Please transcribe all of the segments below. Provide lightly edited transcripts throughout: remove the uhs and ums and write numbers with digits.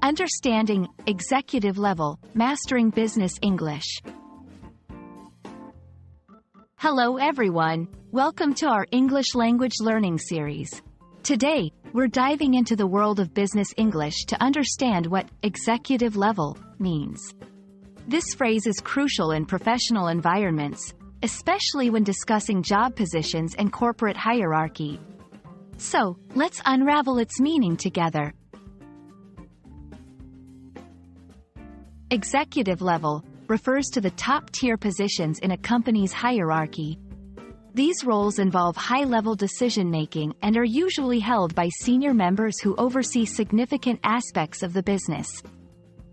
Understanding executive level, mastering business English. Hello everyone, welcome to our English language learning series. Today, we're diving into the world of business English to understand what executive level means. This phrase is crucial in professional environments, especially when discussing job positions and corporate hierarchy. So, let's unravel its meaning together. Executive level refers to the top-tier positions in a company's hierarchy. These roles involve high-level decision-making and are usually held by senior members who oversee significant aspects of the business.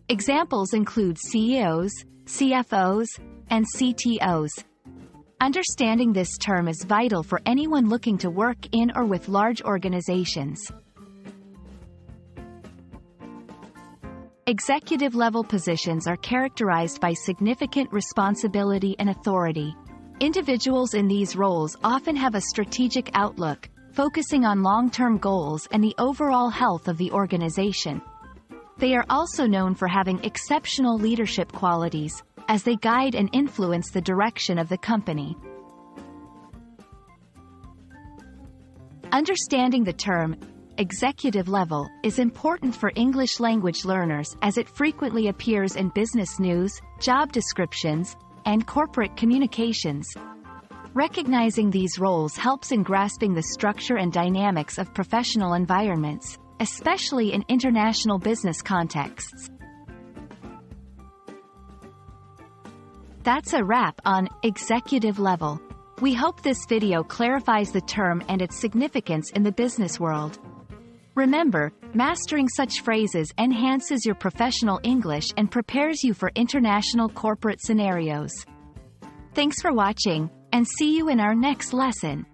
Examples include CEOs, CFOs, and CTOs. Understanding this term is vital for anyone looking to work in or with large organizations. Executive-level positions are characterized by significant responsibility and authority. Individuals in these roles often have a strategic outlook, focusing on long-term goals and the overall health of the organization. They are also known for having exceptional leadership qualities, as they guide and influence the direction of the company. Understanding the term executive level is important for English language learners as it frequently appears in business news, job descriptions, and corporate communications. Recognizing these roles helps in grasping the structure and dynamics of professional environments, especially in international business contexts. That's a wrap on executive level. We hope this video clarifies the term and its significance in the business world. Remember, mastering such phrases enhances your professional English and prepares you for international corporate scenarios. Thanks for watching, and see you in our next lesson.